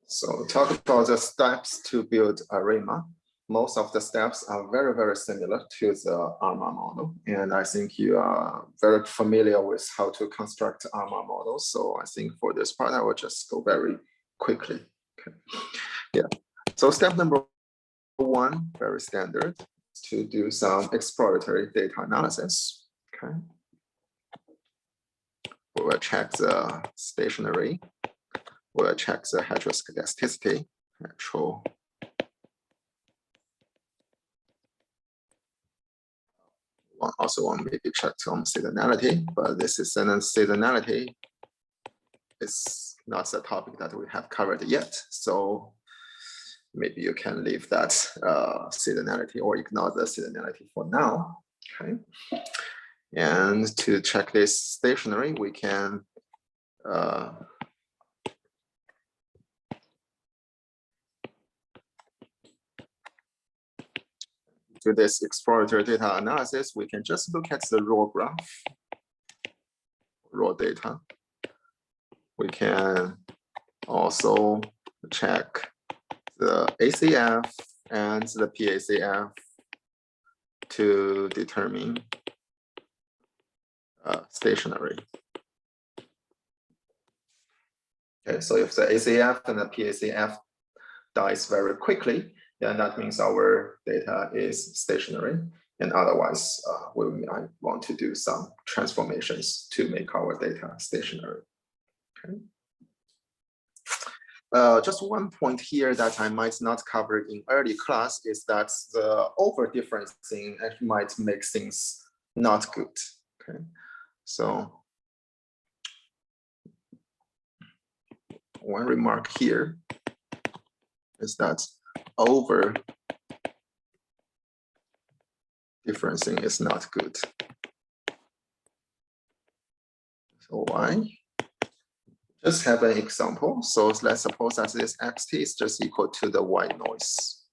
So talk about the steps to build ARIMA. Most of the steps are very, very similar to the ARMA model. And I think you are very familiar with how to construct ARMA models. So I think for this part, I will just go very quickly. Okay. Yeah. So step number one, very standard, to do some exploratory data analysis. Okay. We will check the stationary. We'll check the heteroscedasticity. Also want maybe check some seasonality, but this is seasonality is not the topic that we have covered yet. So maybe you can leave that seasonality or ignore the seasonality for now. Okay. And to check this stationary, we can do this exploratory data analysis. We can just look at the raw graph, raw data. We can also check the ACF and the PACF to determine stationary. Okay, so if the ACF and the PACF dies very quickly, then that means our data is stationary. And otherwise, we might want to do some transformations to make our data stationary. Okay. Just one point here that I might not cover in early class is that the over-differencing might make things not good. Okay, so one remark here is that over-differencing is not good. So why? Just have an example. So let's suppose that this xt is just equal to the white noise.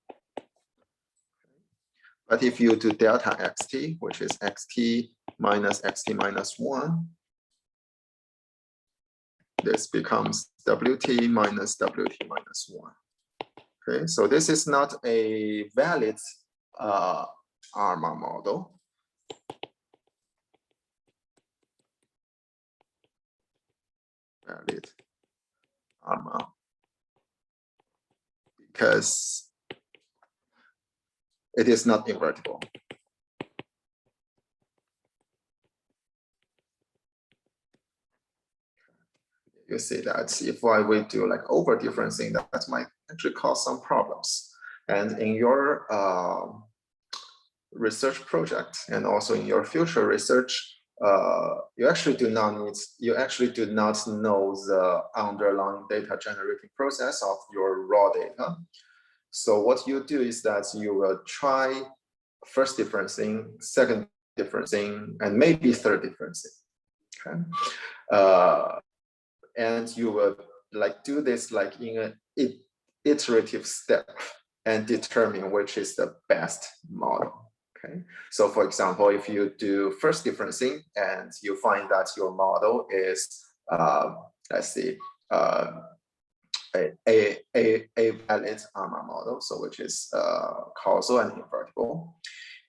But if you do delta xt, which is xt minus 1, this becomes wt minus 1. Okay, so this is not a valid ARMA model. Valid ARMA, because it is not invertible. You see that if we do like over differencing, that might actually cause some problems. And in your research project and also in your future research, you actually do not know the underlying data generating process of your raw data. So what you do is that you will try first differencing, second differencing, and maybe third differencing. Okay, and you will like do this like in an iterative step and determine which is the best model. Okay, so for example, if you do first differencing and you find that your model is, let's see, a valid ARMA model, so which is causal and invertible.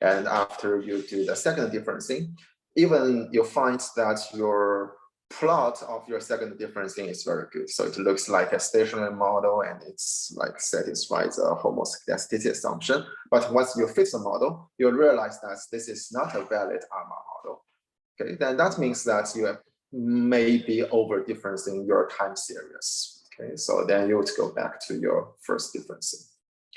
And after you do the second differencing, even you find that your plot of your second differencing is very good. So it looks like a stationary model and it's like satisfies a homoscedasticity assumption. But once you fix the model, you'll realize that this is not a valid ARMA model. Okay, then that means that you may be over differencing your time series. Okay, so then you would go back to your first differencing.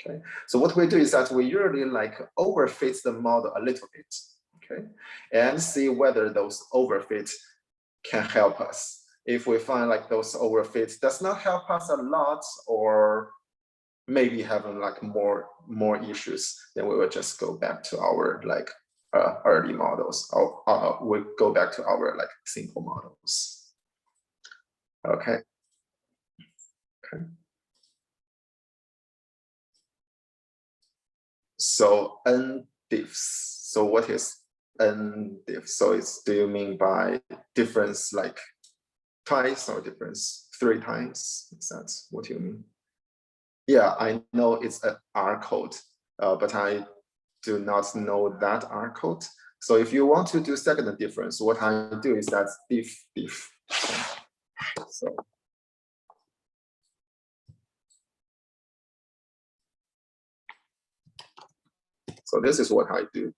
Okay, so what we do is that we usually like overfit the model a little bit. Okay, and see whether those overfits can help us. If we find like those overfits does not help us a lot, or maybe having like more issues, then we will just go back to our like early models, or we go back to our like simple models. Okay. Okay. So NDIFs. So what is NDIF? So it's, do you mean by difference like twice or difference 3 times? Is that what you mean? Yeah, I know it's an R code, but I do not know that R code. So if you want to do second difference, what I do is that diff. So this is what I do.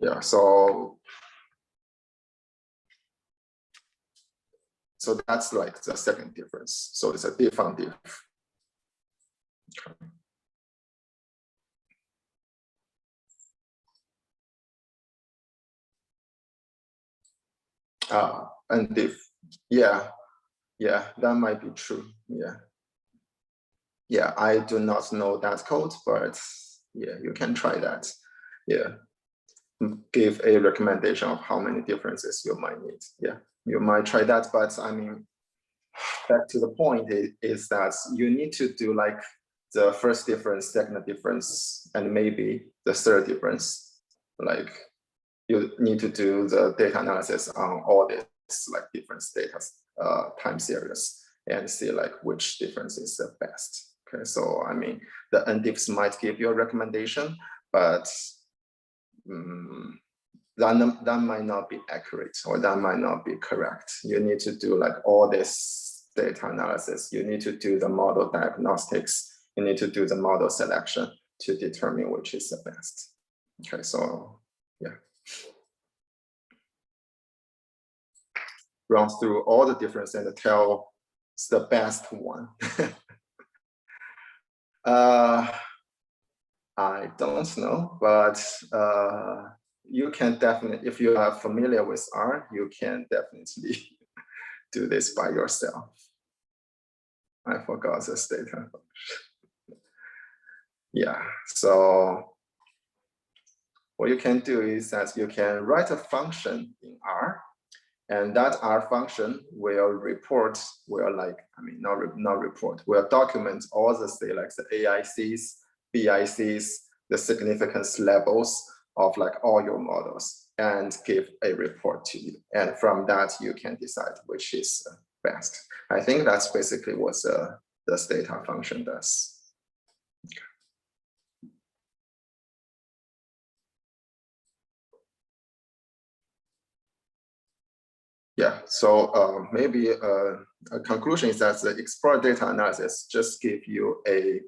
Yeah, so that's like the second difference. So it's a diff on diff. And diff, yeah, that might be true. Yeah, I do not know that code, but yeah, you can try that. Yeah, give a recommendation of how many differences you might need. Yeah, you might try that, but I mean, back to the point is that you need to do like the first difference, second difference, and maybe the third difference. Like you need to do the data analysis on all these like different data time series and see like which difference is the best. Okay, so I mean, the NDIFs might give you a recommendation, but that might not be accurate or that might not be correct. You need to do like all this data analysis. You need to do the model diagnostics. You need to do the model selection to determine which is the best. Okay, so yeah. Run through all the difference and tell the best one. I don't know, but you can definitely, if you are familiar with R, you can definitely do this by yourself. I forgot the data. Yeah, so what you can do is that you can write a function in R, and that R function will report, will like, I mean, not report, will document all the say like the AICs, BICs, the significance levels of like all your models and give a report to you. And from that, you can decide which is best. I think that's basically what the data function does. Yeah, so maybe a conclusion is that the explore data analysis just give you a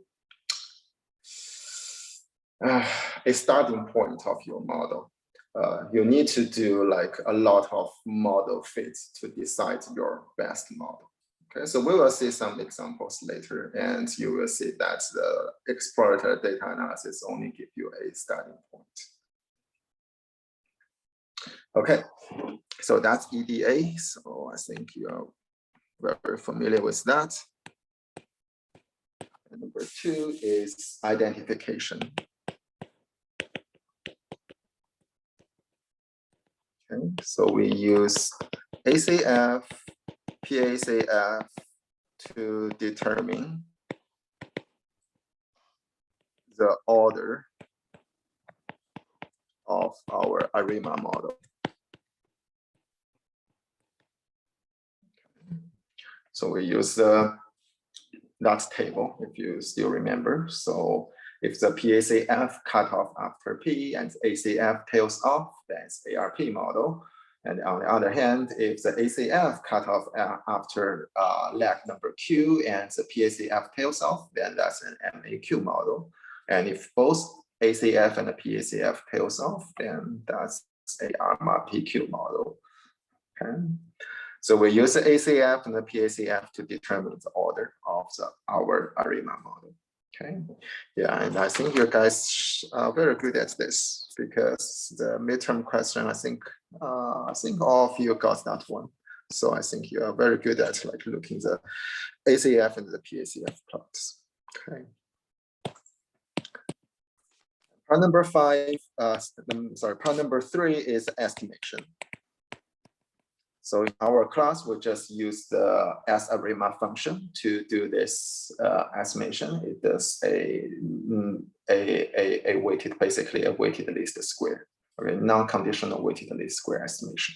starting point of your model. You need to do like a lot of model fits to decide your best model. Okay, so we will see some examples later, and you will see that the explorator data analysis only give you a starting point. Okay, so that's EDA. So I think you are very familiar with that. And number two is identification. Okay, so we use ACF, PACF to determine the order of our ARIMA model. So we use that table, if you still remember. So if the PACF cut off after P and ACF tails off, that's ARP model. And on the other hand, if the ACF cut off after leg number Q and the PACF tails off, then that's an MAQ model. And if both ACF and the PACF tails off, then that's a ARMA PQ model. Okay. So we use the ACF and the PACF to determine the order of our ARIMA model. Okay, yeah, and I think you guys are very good at this because the midterm question, I think all of you got that one. So I think you are very good at like looking the ACF and the PACF plots. Okay. Part number five, part number three is estimation. So in our class, we just use the sArima function to do this estimation. It does a weighted, basically a weighted least square, okay, non-conditional weighted least square estimation.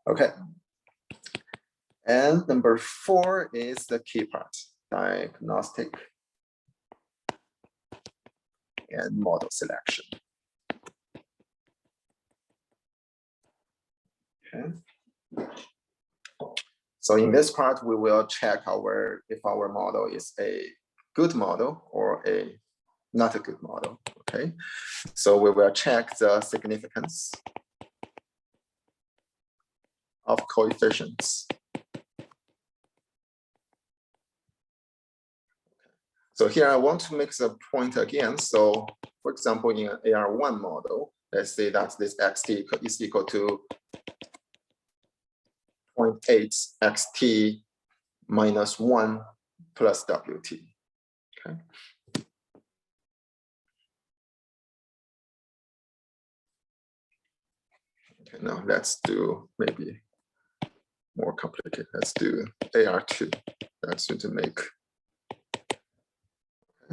Okay. And number 4 is the key part, diagnostic and model selection. Okay. So in this part, we will check if our model is a good model or a not a good model. Okay. So we will check the significance of coefficients. So here I want to make the point again. So for example, in an AR1 model, let's say that this xt is equal to 0.8 xt minus 1 plus wt. Okay. Okay, now let's do maybe more complicated. Let's do AR2. That's to make.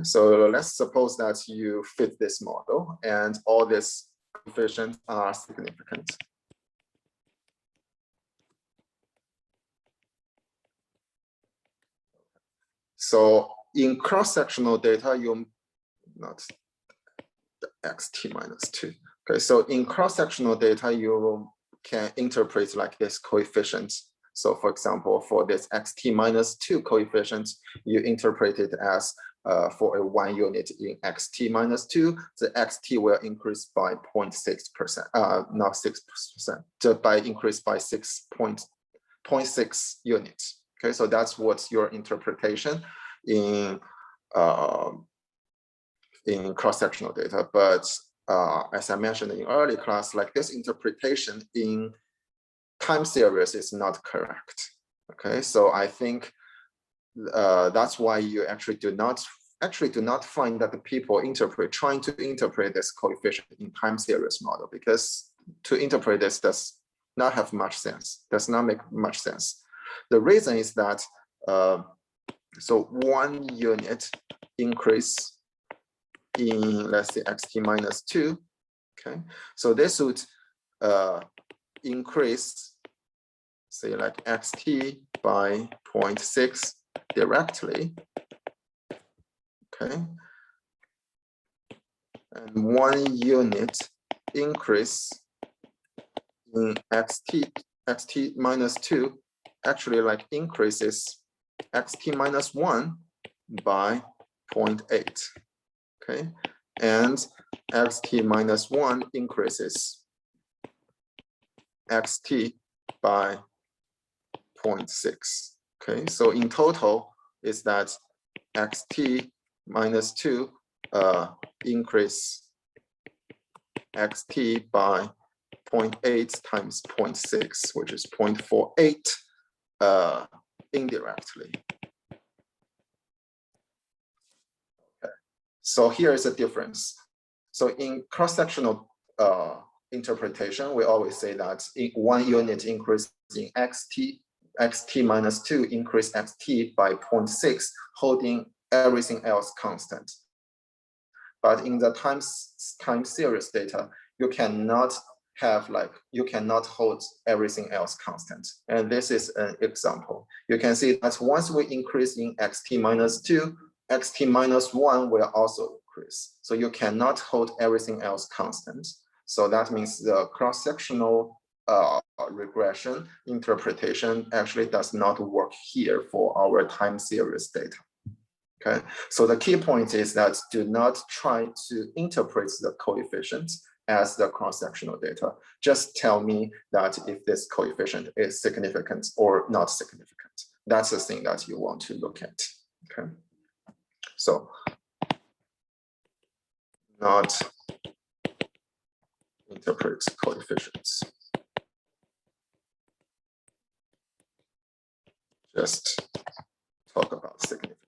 So let's suppose that you fit this model and all these coefficients are significant. So in cross-sectional data, you not the xt minus 2. Okay, so in cross-sectional data, you can interpret like this coefficients. So for example, for this xt minus 2 coefficient, you interpret it as for a 1 unit in xt minus 2, the xt will increase by 0.6%, not 6%, just by increase by 6.6 units. Okay, so that's what's your interpretation in cross-sectional data. But as I mentioned in early class, like this interpretation in time series is not correct. Okay, so I think that's why you actually do not find that the people trying to interpret this coefficient in time series model, because to interpret this does not have much sense, does not make much sense. The reason is that so 1 unit increase in, let's say, xt minus 2. Okay, so this would increase, say, like xt by 0.6 directly. Okay, and 1 unit increase in xt minus 2 actually like increases xt minus 1 by 0.8. Okay, and xt minus 1 increases xt by 0.6. Okay, so in total is that xt minus 2 increase xt by 0.8 times 0.6, which is 0.48 indirectly. Okay. So here is a difference. So in cross-sectional interpretation, we always say that in 1 unit increase in xt minus 2 increase xt by 0.6, holding everything else constant. But in the time series data, you cannot hold everything else constant. And this is an example. You can see that once we increase in xt minus 2, xt minus 1 will also increase. So you cannot hold everything else constant. So that means the cross-sectional regression interpretation actually does not work here for our time series data. Okay, so the key point is that do not try to interpret the coefficients as the cross-sectional data. Just tell me that if this coefficient is significant or not significant. That's the thing that you want to look at. Okay, so not interpret coefficients. Just talk about significance.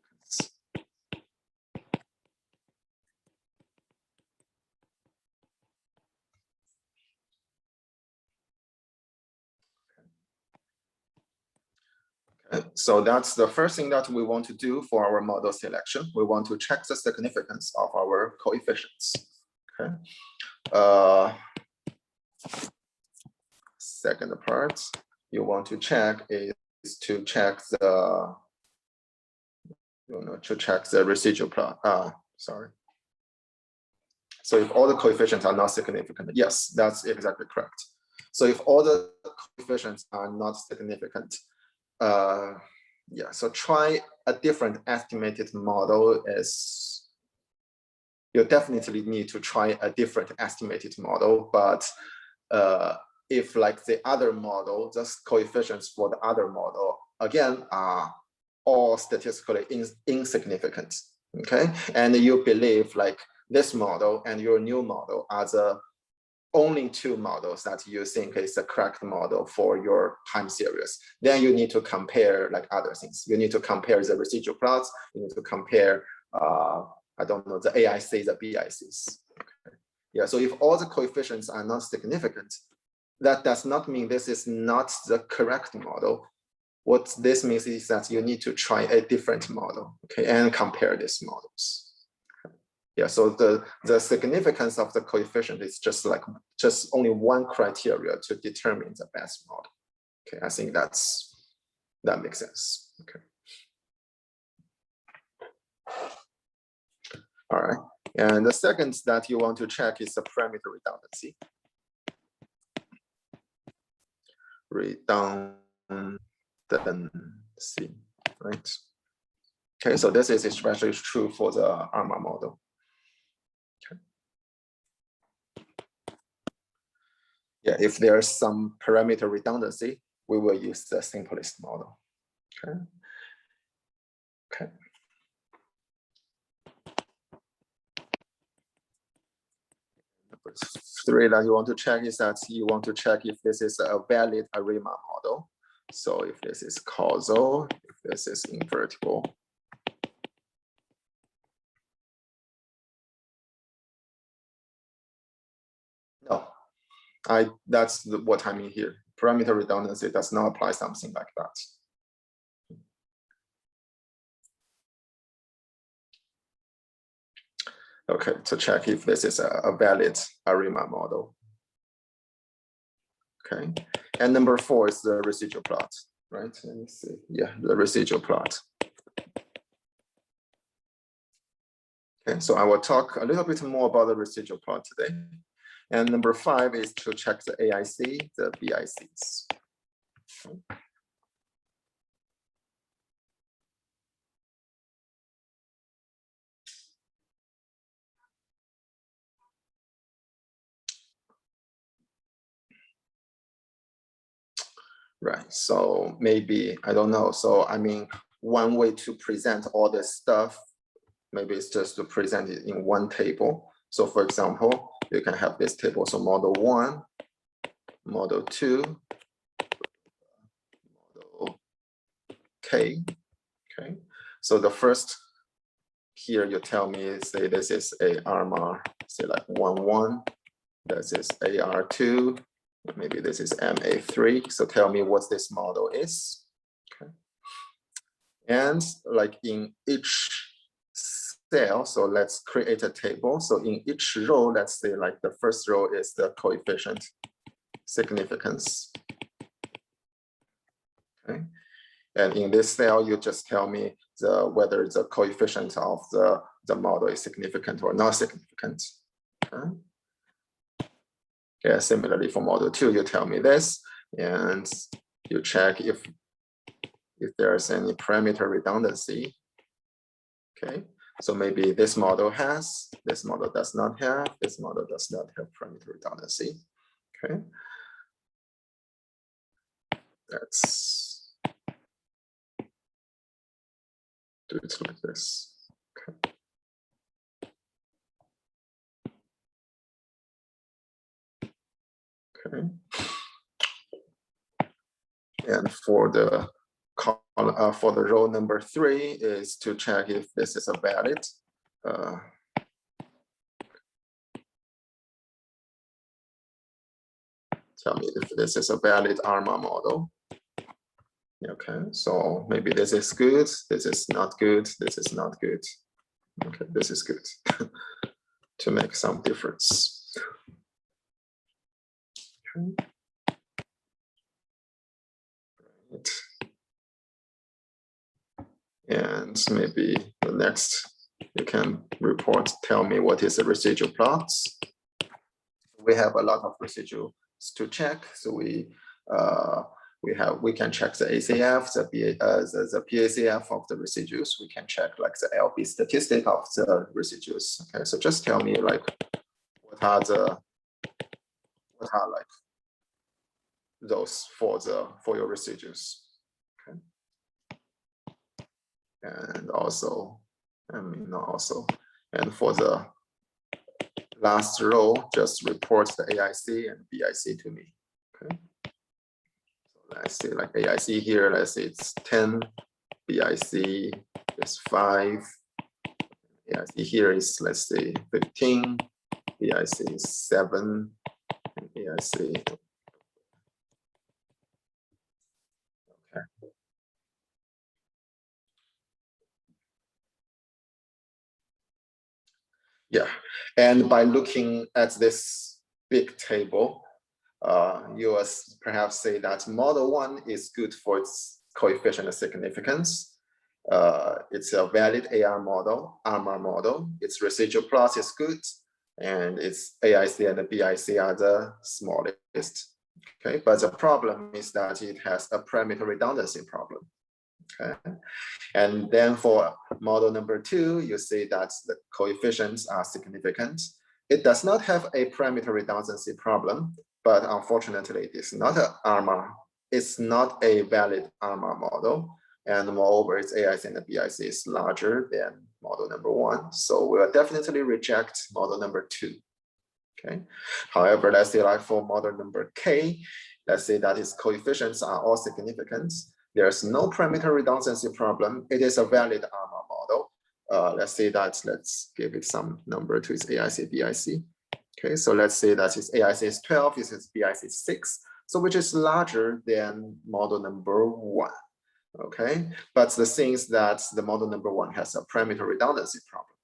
So that's the first thing that we want to do for our model selection. We want to check the significance of our coefficients. Okay. Second part, you want to check is to check the residual plot. Sorry. So if all the coefficients are not significant, yes, that's exactly correct. So if all the coefficients are not significant, yeah, so try a different estimated model. Is you definitely need to try a different estimated model, but if like the other model, just coefficients for the other model, again, are all statistically insignificant, okay? And you believe like this model and your new model are the only two models that you think is the correct model for your time series. Then you need to compare like other things. You need to compare the residual plots. You need to compare, I don't know, the AIC, the BICs. Okay. Yeah, so if all the coefficients are not significant, that does not mean this is not the correct model. What this means is that you need to try a different model, okay, and compare these models. Yeah, so the significance of the coefficient is just only one criteria to determine the best model. Okay, I think that makes sense. Okay. All right, and the second that you want to check is the parameter redundancy. Redundancy, right? Okay, so this is especially true for the ARMA model. Okay. Yeah, if there's some parameter redundancy, we will use the simplest model. Okay. Okay. Number 3 that you want to check is that you want to check if this is a valid ARIMA model. So if this is causal, if this is invertible. No, that's what I mean here. Parameter redundancy does not apply something like that. Okay, to check if this is a valid ARIMA model. Okay, and number 4 is the residual plot, right? Let me see. Yeah, the residual plot. Okay, so I will talk a little bit more about the residual plot today. And number 5 is to check the AIC, the BICs. Okay. Right, so maybe, I don't know. So I mean, one way to present all this stuff, maybe it's just to present it in one table. So for example, you can have this table. So model 1, model 2, model K, okay? So the first here you tell me, say this is a ARMA, say like 1-1, this is AR2, maybe this is MA3. So tell me what this model is. Okay. And like in each cell, so let's create a table. So in each row, let's say like the first row is the coefficient significance. Okay. And in this cell, you just tell me whether the coefficient of the model is significant or not significant. Okay. Yeah, similarly for model 2, you tell me this, and you check if there's any parameter redundancy. Okay, so maybe this model has, this model does not have, this model does not have parameter redundancy. Okay, let's do it like this. Okay. Okay. And for the column, for the row number 3 is to check if this is a valid. Tell me if this is a valid ARMA model. Okay, so maybe this is good, this is not good, this is not good. Okay, this is good to make some difference. Okay. Right. And maybe the next, you can report, tell me what is the residual plots. We have a lot of residuals to check. So we can check the ACF, the PACF of the residuals. We can check like the LB statistic of the residuals. Okay, so just tell me like what are like those for your residuals. Okay, and also, and for the last row, just report the AIC and BIC to me. Okay. So let's say like AIC here, let's say it's 10, BIC is 5, AIC here is, let's say, 15, BIC is 7, and AIC. Okay. Yeah, and by looking at this big table, you will perhaps say that model 1 is good for its coefficient of significance. It's a valid AR model, ARMA model. Its residual plot is good, and its AIC and the BIC are the smallest. Okay, but the problem is that it has a parameter redundancy problem. Okay, and then for model number 2, you see that the coefficients are significant. It does not have a parameter redundancy problem, but unfortunately, it is not a ARMA. It's not a valid ARMA model. And moreover, its AIC and the BIC is larger than model number 1. So we'll definitely reject model number 2. Okay. However, let's say like for model number K, let's say that its coefficients are all significant. There's no parameter redundancy problem. It is a valid ARMA model. Let's say that, let's give it some number to its AIC, BIC. Okay, so let's say that its AIC is 12, its BIC is 6, so which is larger than model number 1. Okay, but the thing is that the model number 1 has a parameter redundancy problem.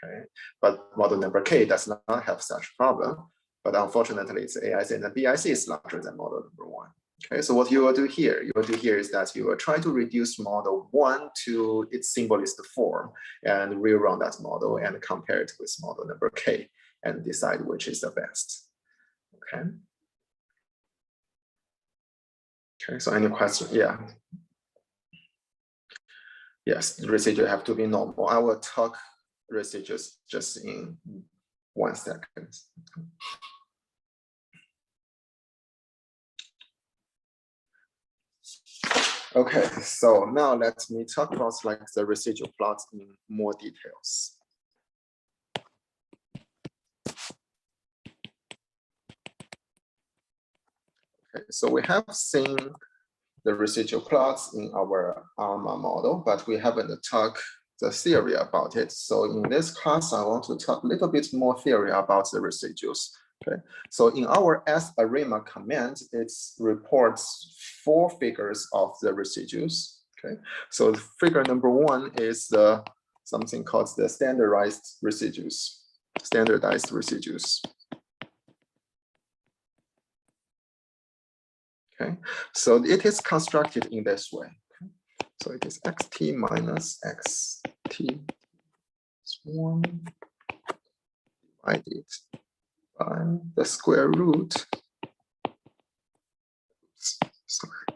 Okay, but model number K does not have such problem. But unfortunately, its AIC and the BIC is larger than model number 1. Okay, so what you will do here, is that you will try to reduce model 1 to its symbolist form and rerun that model and compare it with model number K and decide which is the best. Okay. Okay, so any question? Yeah. Yes, the residual have to be normal. I will talk residuals just in 1 second. Okay, so now let me talk about like the residual plots in more details. Okay, so we have seen the residual plots in our ARMA model, but we haven't talked the theory about it. So in this class, I want to talk a little bit more theory about the residuals. Okay, so in our S-ARIMA command, it reports 4 figures of the residuals. Okay, so figure number 1 is something called the standardized residuals. Okay, so it is constructed in this way. Okay? So it is xt minus xt 1 divided by the square root. Oops, sorry.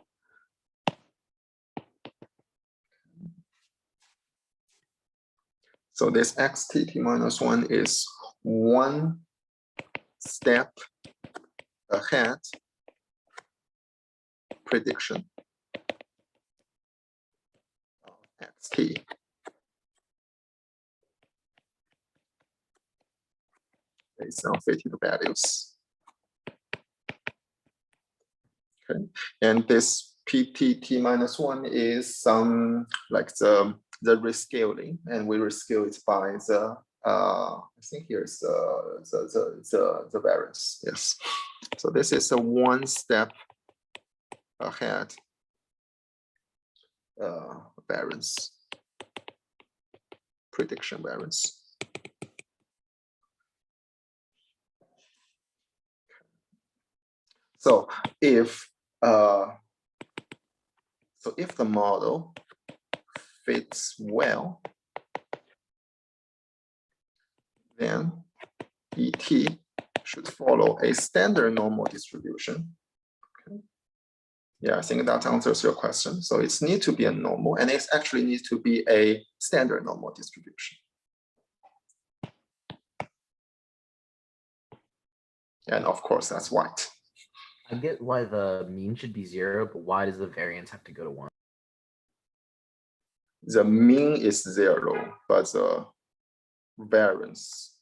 So this xt minus 1 is 1 step ahead prediction of xt. Based on fitted values. Okay, and this ptt minus 1 is some like the rescaling, and we rescale it by the I think here's the variance. Yes, so this is a 1 step ahead variance, prediction variance. So if So if the model fits well, then ET should follow a standard normal distribution. Okay. Yeah, I think that answers your question. So it's need to be a normal, and it actually needs to be a standard normal distribution. And of course, that's white. I get why the mean should be 0, but why does the variance have to go to 1? The mean is 0, but the variance,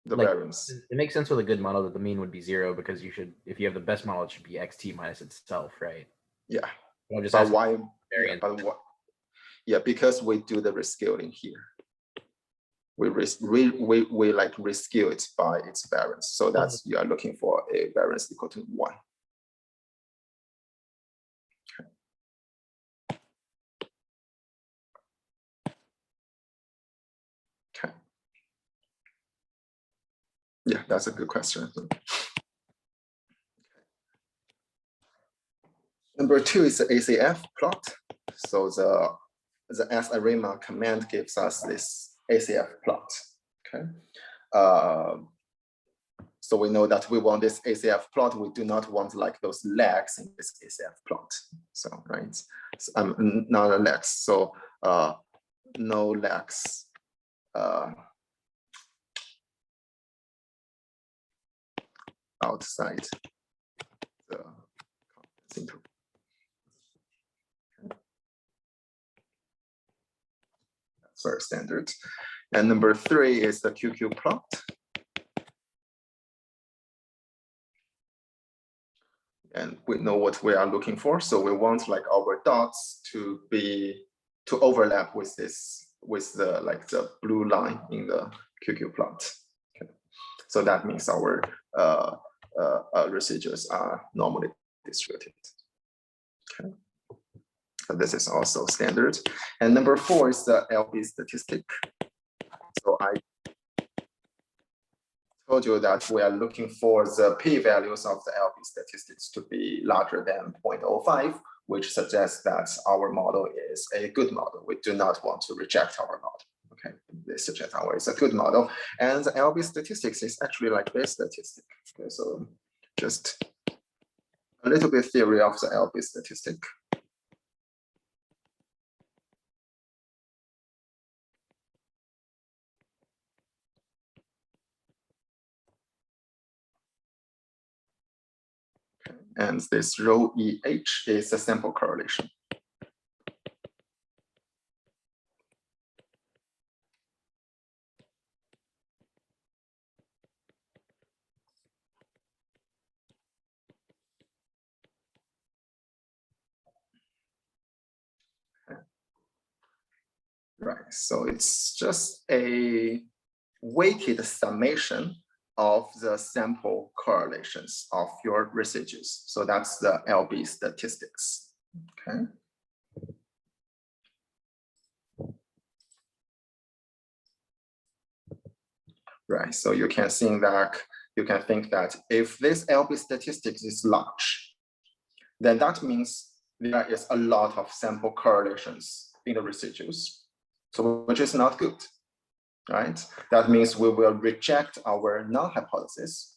It makes sense with a good model that the mean would be 0 because you should, if you have the best model, it should be xt minus itself, right? Yeah. But I'm just but asking why? variance. Yeah, but what? Yeah, because we do the rescaling here. We like rescale it by its variance. So that's you are looking for a variance equal to 1. Okay. Yeah, that's a good question. Number 2 is the ACF plot. So the sArima command gives us this ACF plot. Okay. So we know that we want this ACF plot. We do not want like those legs in this ACF plot. So right, so, not legs. So no legs. Outside the confidence interval. That's very standard. And number 3 is the QQ plot. And we know what we are looking for. So we want like our dots to overlap with this, with the like the blue line in the QQ plot. Okay. So that means our residuals are normally distributed. Okay. So this is also standard. And number 4 is the LB statistic. So I told you that we are looking for the p-values of the LB statistics to be larger than 0.05, which suggests that our model is a good model. We do not want to reject our model. Okay, this suggests our is a good model. And the LB statistics is actually like this statistic. Okay, so just a little bit theory of the LB statistic. And this rho EH is a sample correlation. Right, so it's just a weighted summation of the sample correlations of your residues. So that's the LB statistics, okay? Right, so you can think that if this LB statistics is large, then that means there is a lot of sample correlations in the residues, so which is not good, right? That means we will reject our null hypothesis.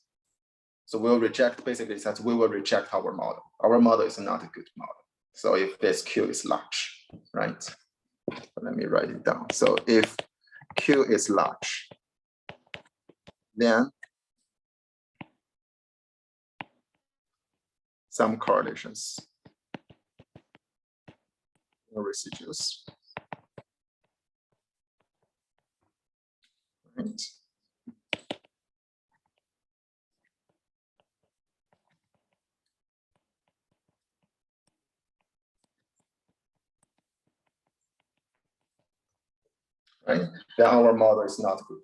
So we'll reject, basically that we will reject our model. Our model is not a good model. So if this Q is large, right? So let me write it down. So if Q is large, then some correlations or residuals. Right. Right? Then our model is not good.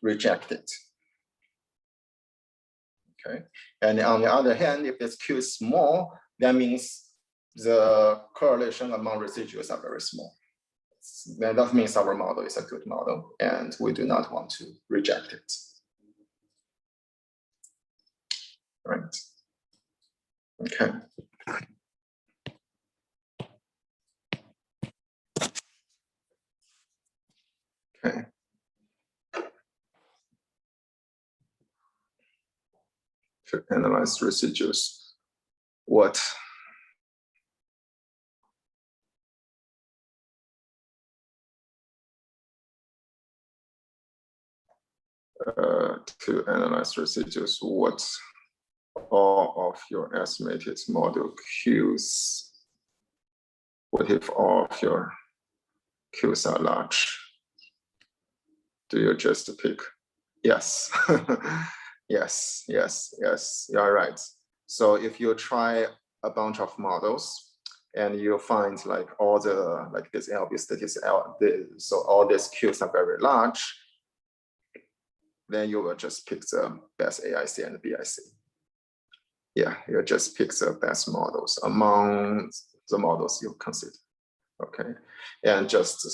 Reject it. Okay. And on the other hand, if this Q is small, that means the correlation among residuals are very small. Then that means our model is a good model, and we do not want to reject it. Right. Okay. to analyze residuals. What? To analyze residuals, what all of your estimated model Qs? What if all of your Qs are large? Do you just pick? Yes. yes, you're right. So if you try a bunch of models and you find like all the, like this LB statistics, so all these Qs are very large, then you will just pick the best AIC and BIC. Yeah, you just pick the best models among the models you consider. Okay, and just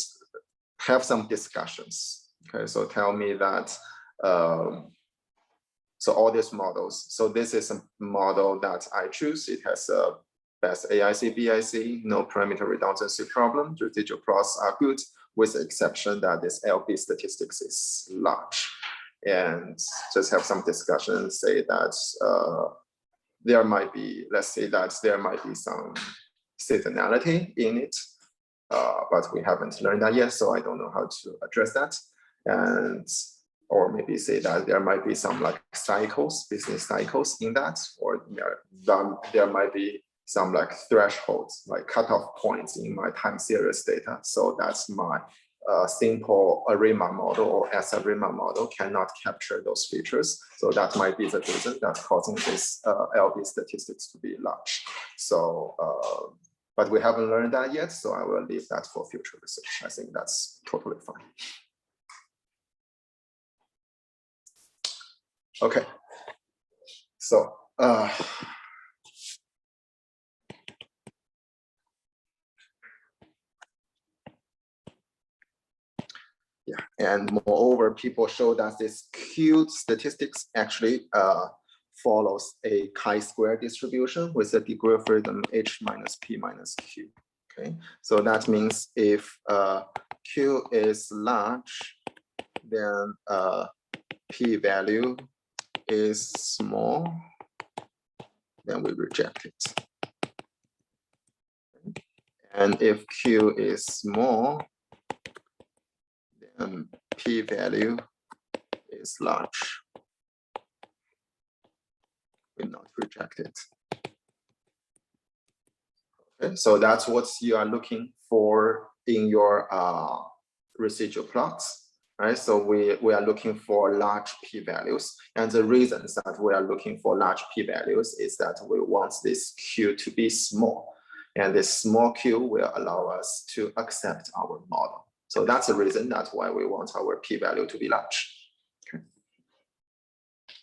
have some discussions. Okay, so tell me that, so all these models, so this is a model that I choose. It has a best AIC, BIC, no parameter redundancy problem. Residual plots are good, with the exception that this LB statistics is large. And just have some discussion, say that there might be, let's say that there might be some seasonality in it, but we haven't learned that yet, so I don't know how to address that. And or maybe say that there might be some like cycles, business cycles in that, or there might be some like thresholds, like cutoff points in my time series data. So that's my simple ARIMA model or S-ARIMA model cannot capture those features. So that might be the reason that's causing this LB statistics to be large. So, but we haven't learned that yet, so I will leave that for future research. I think that's totally fine. Okay, so yeah, and moreover, people show that this Q statistics actually follows a chi-square distribution with a degree of freedom H minus P minus Q. Okay, so that means if Q is large, then P value is small, then we reject it. And if Q is small, then P value is large. We not reject it. Okay, so that's what you are looking for in your residual plots. Right, so we are looking for large p-values, and the reasons that we are looking for large p-values is that we want this Q to be small, and this small Q will allow us to accept our model. So that's the reason that's why we want our p-value to be large. Okay.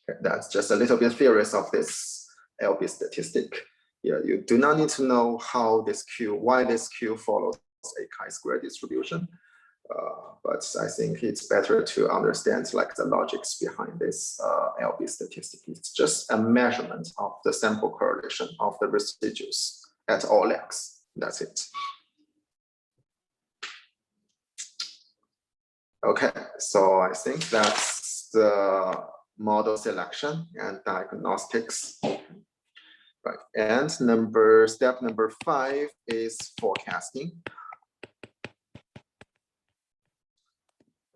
Okay, that's just a little bit theories of this LB statistic. Yeah, you do not need to know how this Q, why this Q follows a chi-square distribution. But I think it's better to understand like the logics behind this LB statistic. It's just a measurement of the sample correlation of the residuals at all lengths. That's it. Okay, so I think that's the model selection and diagnostics. Right, and step number 5 is forecasting.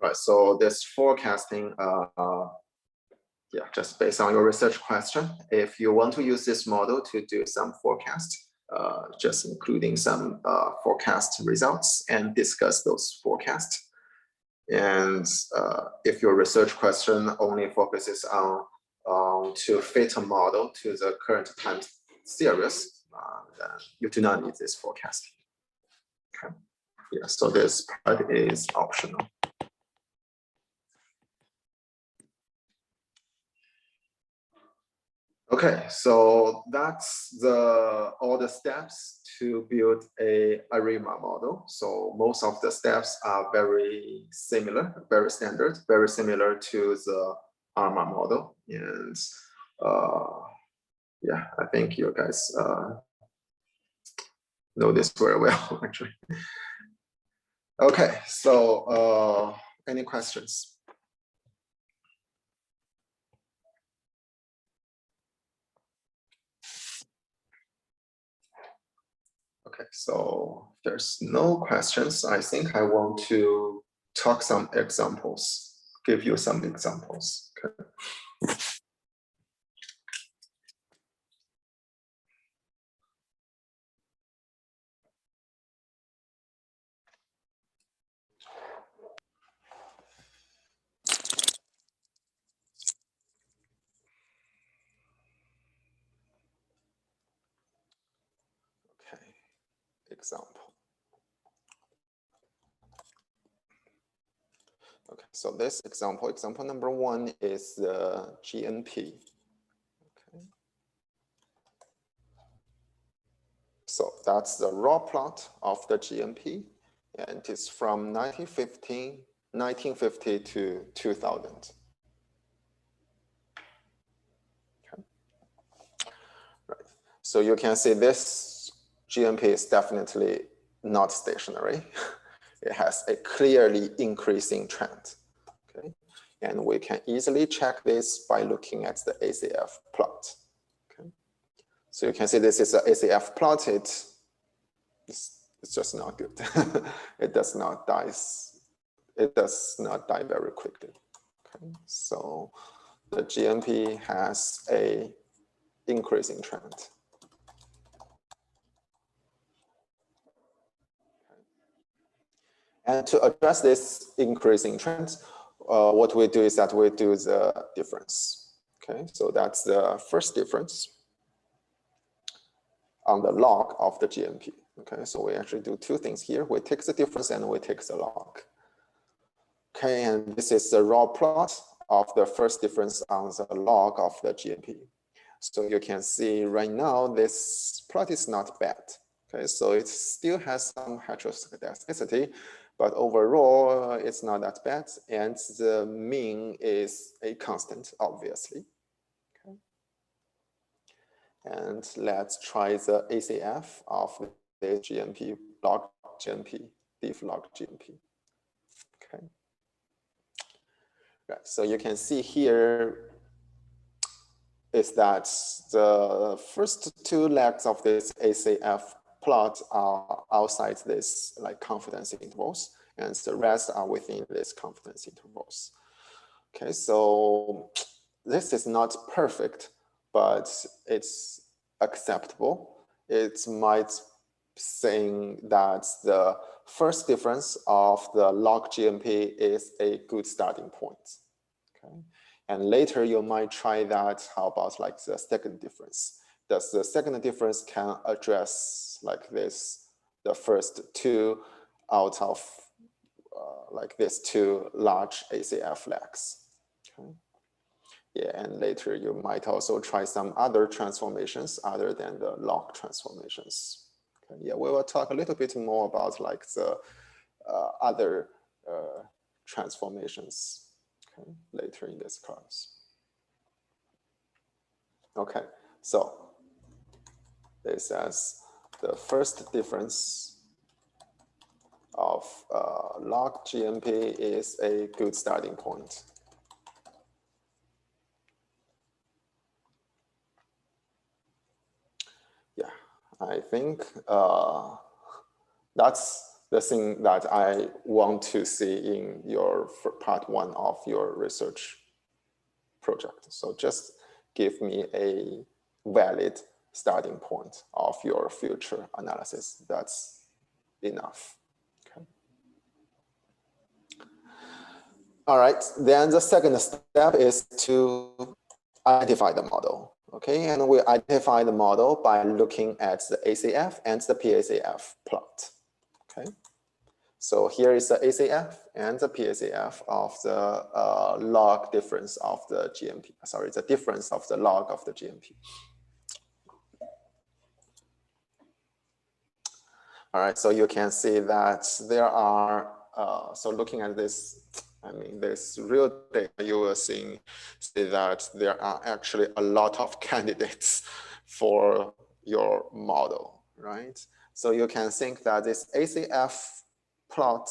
Right, so this forecasting, yeah, just based on your research question, if you want to use this model to do some forecast, just including some forecast results and discuss those forecasts. And if your research question only focuses on to fit a model to the current time series, then you do not need this forecasting. Okay, yeah, so this part is optional. Okay, so that's all the steps to build a ARIMA model. So most of the steps are very similar, very standard, very similar to the ARMA model. And yeah, I think you guys know this very well, actually. Okay, so any questions? Okay, so if there's no questions, I think I want to talk some examples, give you some examples. Okay. Okay, example. Okay, so this example number 1 is the GNP. Okay. So that's the raw plot of the GNP, and it's from 1950 to 2000. Okay. Right. So you can see this GNP is definitely not stationary. It has a clearly increasing trend. Okay. And we can easily check this by looking at the ACF plot. Okay. So you can see this is an ACF plot. It's just not good. It does not die. It does not die very quickly. Okay. So the GNP has a increasing trend. And to address this increasing trend, what we do is that we do the difference. Okay, so that's the first difference on the log of the GNP. Okay, so we actually do two things here. We take the difference and we take the log. Okay, and this is the raw plot of the first difference on the log of the GNP. So you can see right now, this plot is not bad. Okay, so it still has some heteroscedasticity, but overall, it's not that bad. And the mean is a constant, obviously. Okay. And let's try the ACF of the GNP log GNP, diff log GNP. Okay. Right, so you can see here is that the first two legs of this ACF plot are outside this like confidence intervals, and the rest are within this confidence intervals. Okay, so this is not perfect, but it's acceptable. It might saying that the first difference of the log GNP is a good starting point. Okay. And later you might try that. How about like the second difference? Does the second difference can address like this, the first two out of like these two large ACF legs? Okay. Yeah, and later you might also try some other transformations other than the log transformations. Okay. Yeah, we will talk a little bit more about like the other transformations. Okay, later in this class. Okay, so this says the first difference of log GNP is a good starting point. Yeah, I think that's the thing that I want to see in your part 1 of your research project. So just give me a valid starting point of your future analysis. That's enough. Okay. All right, then the second step is to identify the model. Okay, and we identify the model by looking at the ACF and the PACF plot. Okay, so here is the ACF and the PACF of the log difference of the GNP. Sorry, the difference of the log of the GNP. All right, so you can see that there are, so looking at this, I mean, this real data, you will see that there are actually a lot of candidates for your model, right? So you can think that this ACF plot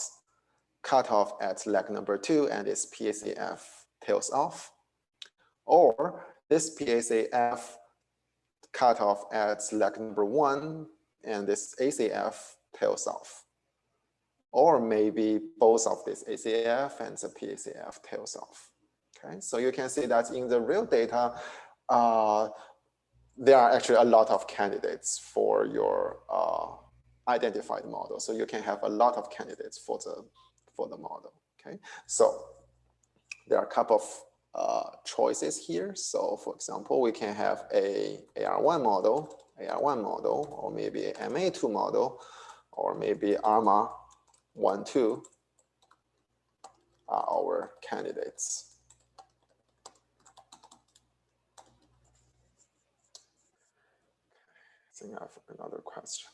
cut off at leg number 2 and this PACF tails off, or this PACF cut off at leg number 1 and this ACF tails off. Or maybe both of this ACF and the PACF tails off. Okay, so you can see that in the real data, there are actually a lot of candidates for your identified model. So you can have a lot of candidates for the model. Okay, so there are a couple of choices here. So for example, we can have a AR1 model, or maybe a MA2 model, or maybe ARMA 1, 2 are our candidates. I think I have another question.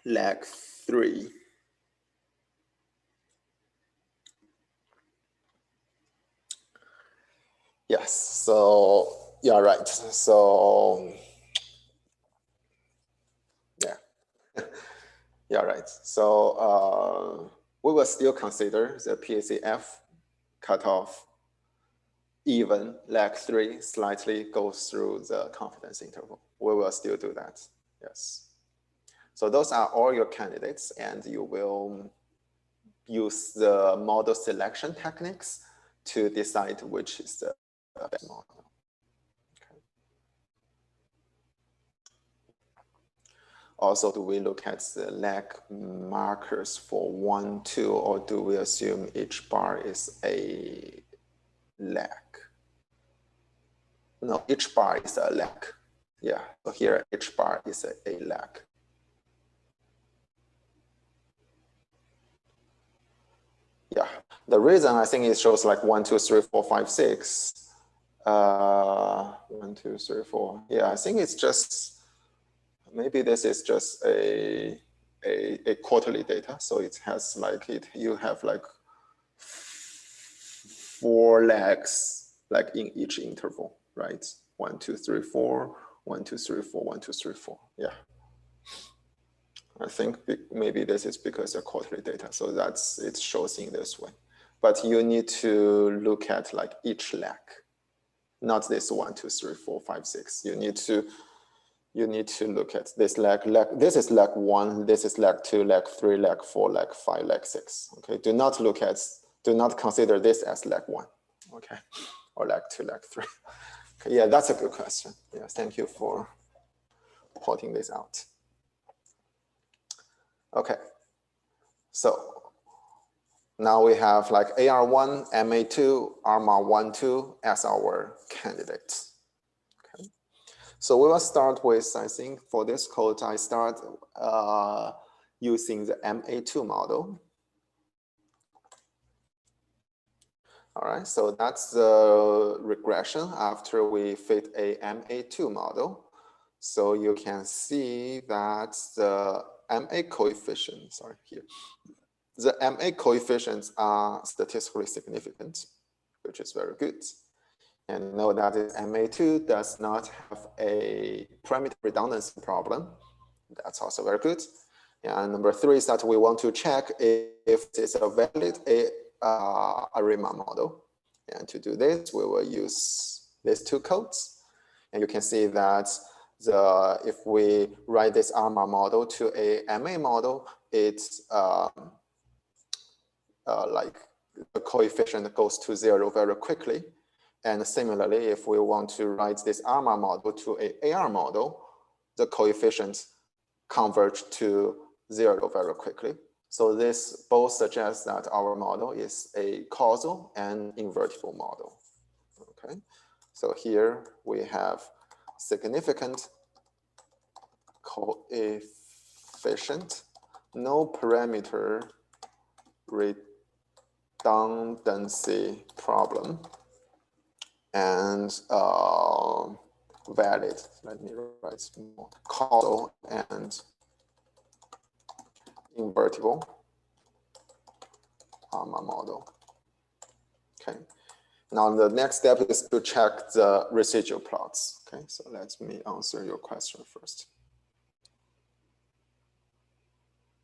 Lag 3. Yes, so yeah, right. So yeah, yeah, right. So we will still consider the PACF cutoff even lag 3 slightly goes through the confidence interval. We will still do that, yes. So those are all your candidates, and you will use the model selection techniques to decide which is the best model. Okay. Also, do we look at the lag markers for 1, 2, or do we assume each bar is a lag? No, each bar is a lag. Yeah, so here each bar is a lag. Yeah, the reason I think it shows like 1, 2, 3, 4, 5, 6. 1, 2, 3, 4. Yeah, I think it's just, maybe this is just a quarterly data. So it has like, you have like 4 lags like in each interval, right? 1, 2, 3, 4, 1, 2, 3, 4, 1, 2, 3, 4. Yeah. I think maybe this is because of quarterly data. So it shows in this way. But you need to look at like each lag, not this 1, 2, 3, 4, 5, 6. You need to look at this lag. This is lag 1, this is lag 2, lag 3, lag 4, lag 5, lag 6. Okay, do not consider this as lag 1. Okay, or lag 2, lag 3. Okay, yeah, that's a good question. Yeah, thank you for pointing this out. Okay, so now we have like AR1, MA2, ARMA 1, 2 as our candidates. Okay, so we will start with, I think for this code, I start using the MA2 model. All right, so that's the regression after we fit a MA2 model. So you can see that the MA coefficient, sorry, here. The MA coefficients are statistically significant, which is very good. And know that MA2 does not have a parameter redundancy problem. That's also very good. And number 3 is that we want to check if it's a valid ARIMA model. And to do this, we will use these 2 codes. And you can see that if we write this ARMA model to a MA model, it's like the coefficient goes to 0 very quickly. And similarly, if we want to write this ARMA model to a AR model, the coefficients converge to 0 very quickly. So this both suggests that our model is a causal and invertible model. Okay, so here we have significant coefficient, no parameter redundancy problem, and valid, let me write more, causal and invertible ARMA model. Okay, now the next step is to check the residual plots. Okay, so let me answer your question first.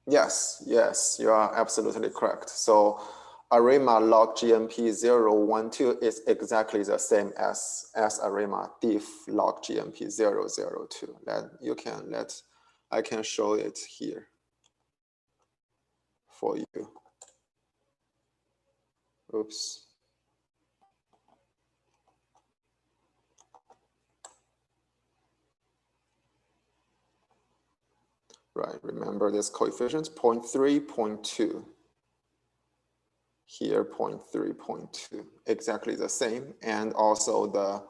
Yes, you are absolutely correct. So ARIMA log GMP 012 is exactly the same as ARIMA diff log GMP 002. I can show it here for you. Oops. Right, remember this coefficient, 0.3, 0.2. Here, 0.3, 0.2, exactly the same. And also the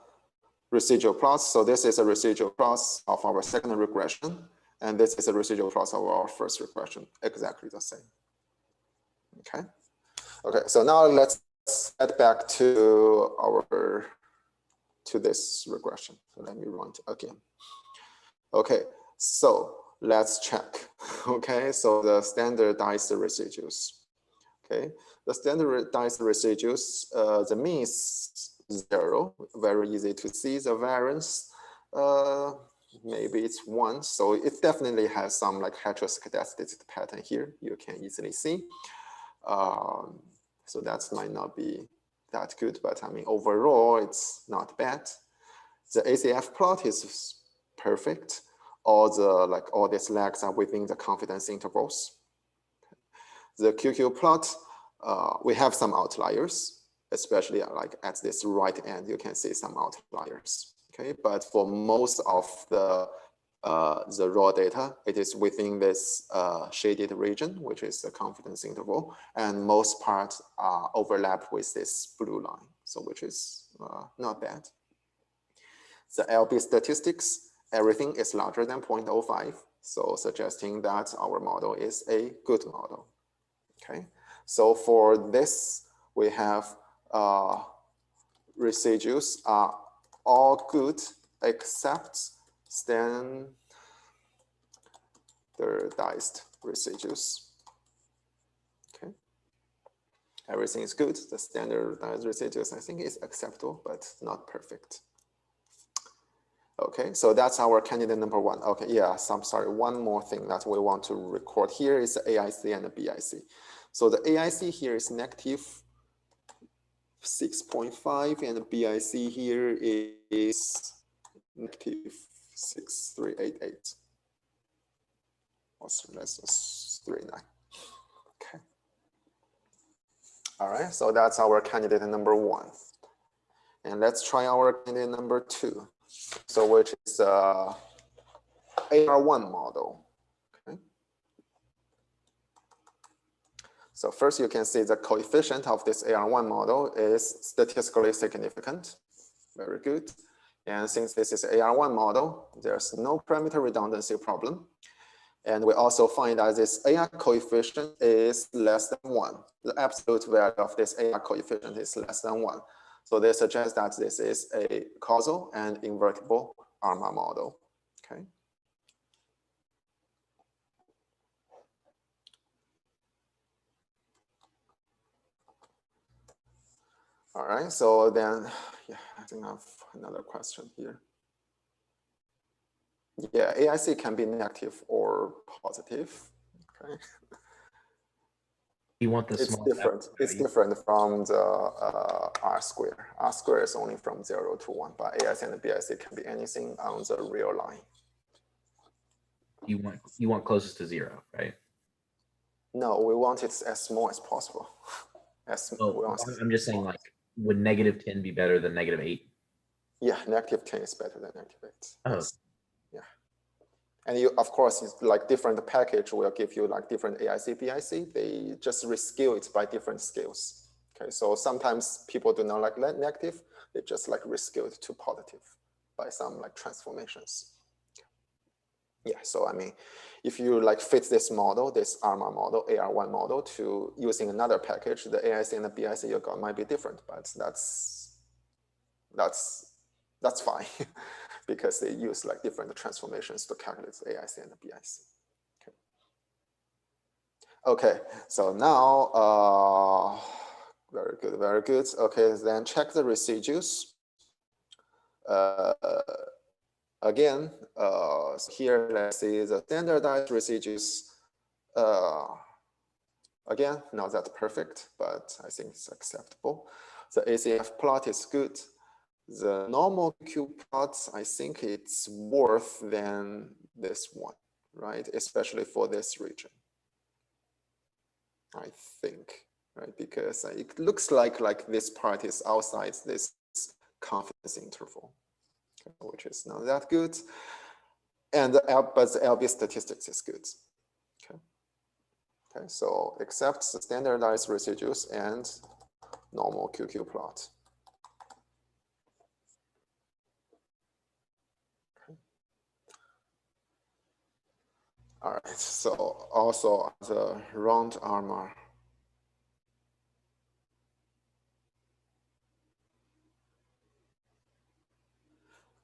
residual plots. So this is a residual plots of our second regression. And this is a residual plots of our first regression, exactly the same. Okay. Okay, so now let's get back to this regression. So let me run it again. Okay, so let's check. Okay, so the standardized residuals. Okay, the standardized residuals, the mean is 0, very easy to see. The variance, maybe it's 1, so it definitely has some like heteroscedastic pattern here. You can easily see. So that might not be that good, but I mean overall it's not bad. The ACF plot is perfect. All these lags are within the confidence intervals. The QQ plot, we have some outliers, especially like at this right end, you can see some outliers. Okay, but for most of the raw data, it is within this shaded region, which is the confidence interval, and most parts overlap with this blue line, so which is not bad. The LB statistics, everything is larger than 0.05, so suggesting that our model is a good model. Okay, so for this, we have residuals are all good except standardized residuals. Okay, everything is good. The standardized residuals, I think, is acceptable, but not perfect. Okay, so that's our candidate number 1. Okay, yes, I'm sorry. One more thing that we want to record here is the AIC and the BIC. So the AIC here is negative 6.5, and the BIC here is negative 6.388. Also, let's just 39. Okay. All right, so that's our candidate number 1. And let's try our candidate number 2. So which is AR1 model. Okay. So first you can see the coefficient of this AR1 model is statistically significant. Very good. And since this is AR1 model, there's no parameter redundancy problem. And we also find that this AR coefficient is less than 1. The absolute value of this AR coefficient is less than 1. So they suggest that this is a causal and invertible ARMA model. Okay. All right, so then, yeah, I think I have another question here. Yeah, AIC can be negative or positive. Okay. You want the small different. It's different from the R square. R square is only from 0 to 1, but AIC and BIC can be anything on the real line. You want closest to 0, right? No, we want it as small as possible. I'm just saying, like, would negative 10 be better than negative 8? Yeah, negative 10 is better than negative 8. Oh. Yes. Yeah. And you, of course, it's like different package will give you like different AIC, BIC. They just rescale it by different scales. Okay, so sometimes people do not like negative. They just like rescale it to positive by some like transformations. Yeah, so I mean, if you like fit this model, this ARMA model, AR1 model, to using another package, the AIC and the BIC you got might be different, but that's fine because they use like different transformations to calculate the AIC and the BIC. Okay, so now, very good, very good. Okay, then check the residuals. Again, here let's see the standardized residuals. Again, not that perfect, but I think it's acceptable. The ACF plot is good. The normal QQ plot, I think it's worse than this one, right? Especially for this region, I think, right? Because it looks like this part is outside this confidence interval, okay, which is not that good. And but the LB statistics is good. Okay, so except the standardized residues and normal QQ plot. Okay. All right, so also the round armor.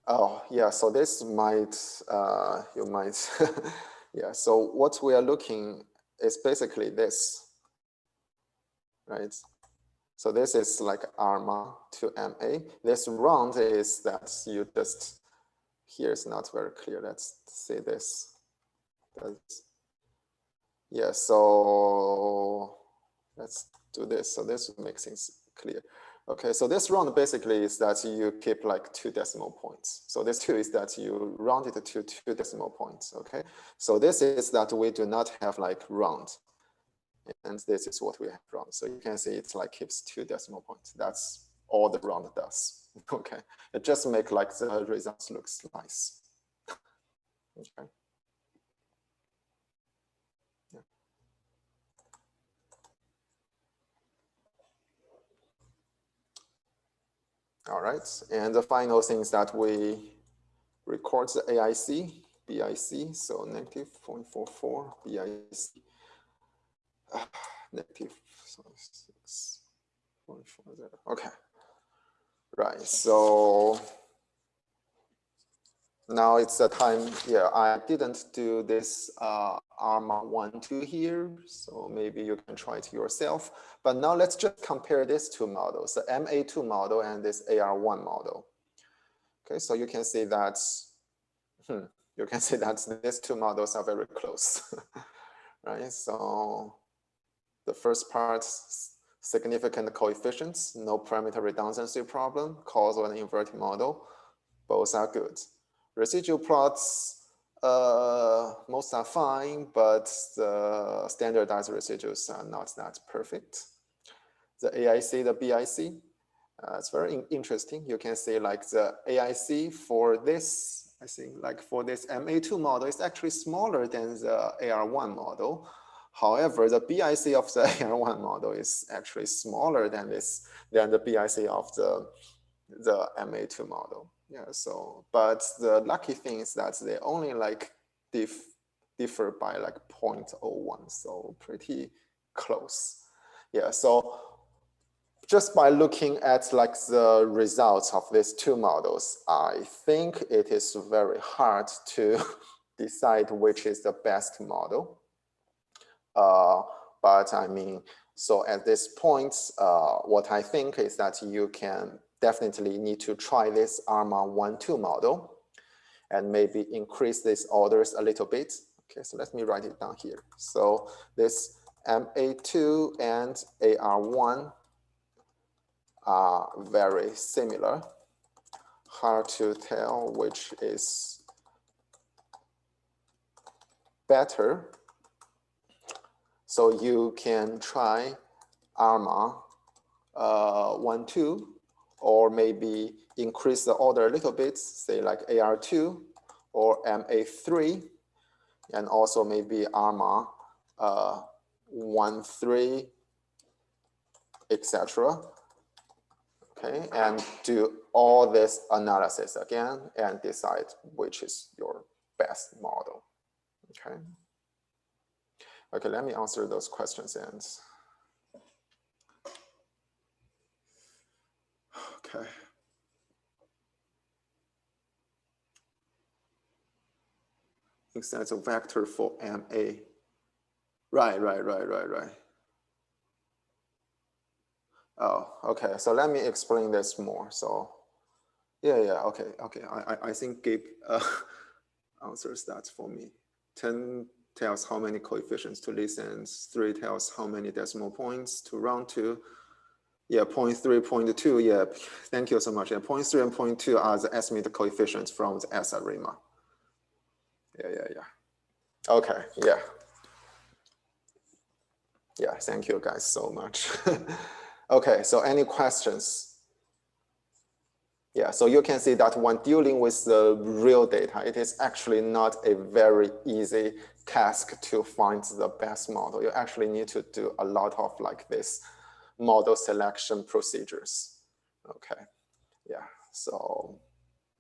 Oh, yeah, so this might, you might, yeah, so what we are looking is basically this, right? So this is like ARMA to MA. This round is that you just, here is not very clear. Let's see this. Yeah, so let's do this. So this makes things clear. Okay, so this round basically is that you keep like 2 decimal points. So this 2 is that you round it to 2 decimal points, okay? So this is that we do not have like round. And this is what we have round. So you can see it's like keeps 2 decimal points. That's all the round does, okay? It just makes like the results looks nice, okay? All right, and the final thing is that we record the AIC, BIC, so negative 0.44, BIC, negative 6.40. Okay, right, so now it's the time, yeah, I didn't do this ARMA 1, 2 here, so maybe you can try it yourself. But now let's just compare these two models, the MA2 model and this AR1 model. Okay, so you can see that, you can see that these two models are very close, right? So the first part, significant coefficients, no parameter redundancy problem, causal and inverting model, both are good. Residual plots, most are fine, but the standardized residuals are not that perfect. The AIC, the BIC, it's very interesting. You can see like the AIC for this, I think like for this MA2 model is actually smaller than the AR1 model. However, the BIC of the AR1 model is actually smaller than the BIC of the MA2 model. Yeah, so, but the lucky thing is that they only like differ by like 0.01, so pretty close. Yeah, so just by looking at like the results of these two models, I think it is very hard to decide which is the best model. But I mean, so at this point, what I think is that you can definitely need to try this ARMA 1-2 model and maybe increase these orders a little bit. Okay, so let me write it down here. So this MA2 and AR1 are very similar. Hard to tell which is better. So you can try ARMA 1-2, or maybe increase the order a little bit, say like AR2 or MA3, and also maybe ARMA 1-3, etc. Okay, and do all this analysis again and decide which is your best model. Okay. Okay, let me answer those questions and okay. That's a vector for MA. Right. Oh, okay. So let me explain this more. So, yeah. Okay. I think Gabe answers that for me. 10 tells how many coefficients to listen, 3 tells how many decimal points to round to. Yeah, 0.3, 0.2, yeah, thank you so much. Yeah, 0.3 and 0.2 are the estimated coefficients from the SREMA. Yeah. Okay, yeah. Yeah, thank you guys so much. Okay, so any questions? Yeah, so you can see that when dealing with the real data, it is actually not a very easy task to find the best model. You actually need to do a lot of like this model selection procedures. Okay, yeah, so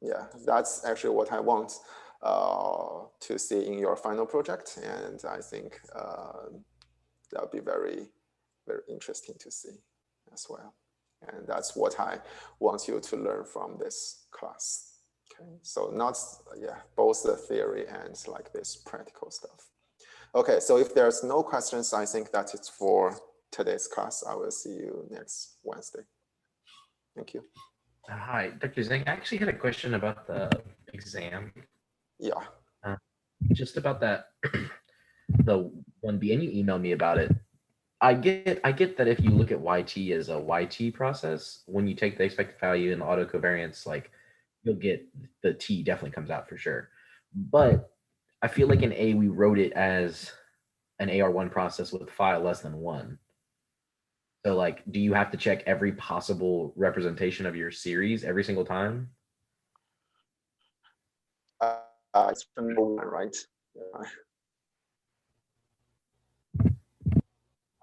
yeah, that's actually what I want to see in your final project. And I think that would be very, very interesting to see as well. And that's what I want you to learn from this class. Okay, so not, yeah, both the theory and like this practical stuff. Okay, so if there's no questions, I think that it's for today's class. I will see you next Wednesday. Thank you. Hi, Dr. Zhang. I actually had a question about the exam. Yeah. Just about that, the 1B, and you emailed me about it. I get that if you look at YT as a YT process, when you take the expected value and the auto covariance, like you'll get the T definitely comes out for sure. But I feel like in A, we wrote it as an AR1 process with phi less than 1. So like, do you have to check every possible representation of your series every single time? It's number 1, right?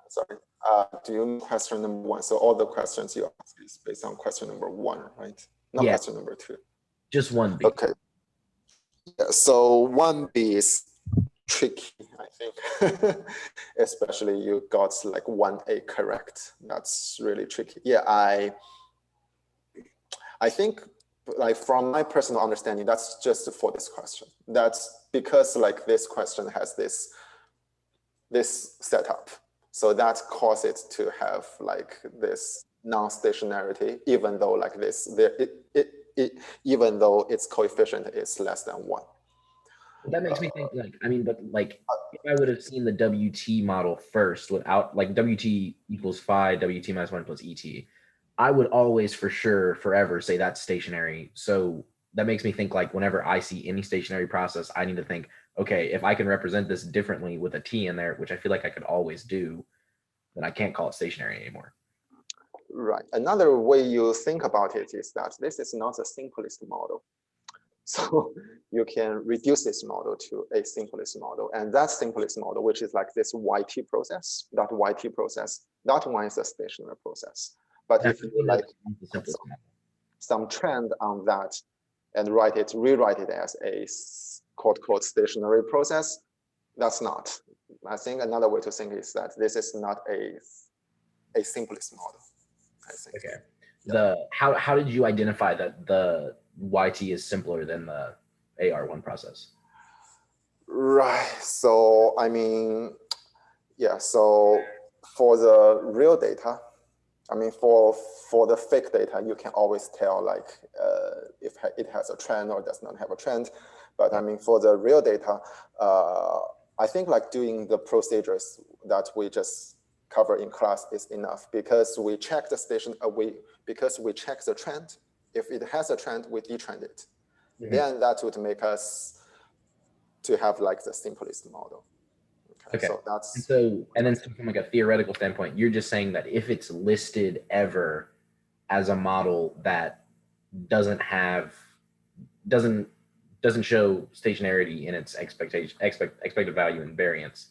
Sorry. Do you question number 1? So all the questions you ask is based on question number 1, right? Not question number 2. Just 1B. Okay. Yeah, so 1B is tricky, I think. Especially you got like 1A correct. That's really tricky. Yeah, I think like from my personal understanding, that's just for this question. That's because like this question has this setup. So that causes it to have like this non-stationarity, even though like this, even though its coefficient is less than 1. That makes me think like, I mean, but like if I would have seen the WT model first without like WT equals phi, WT minus 1 plus ET, I would always for sure forever say that's stationary. So that makes me think like whenever I see any stationary process, I need to think, okay, if I can represent this differently with a T in there, which I feel like I could always do, then I can't call it stationary anymore. Right. Another way you think about it is that this is not the simplest model. So you can reduce this model to a simplest model. And that simplest model, which is like this YT process, that one is a stationary process. But if you like some trend on that and rewrite it as a quote stationary process, that's not. I think another way to think is that this is not a simplest model, I think. Okay. Yeah. How did you identify that the YT is simpler than the AR1 process? Right. So I mean, yeah. So for the real data, I mean, for the fake data, you can always tell like if it has a trend or does not have a trend. But I mean, for the real data, I think like doing the procedures that we just cover in class is enough because we check the because we check the trend. If it has a trend, we detrend it. Mm-hmm. Then that would make us to have like the simplest model. Okay. So that's and then from like a theoretical standpoint, you're just saying that if it's listed ever as a model that doesn't show stationarity in its expected value and variance,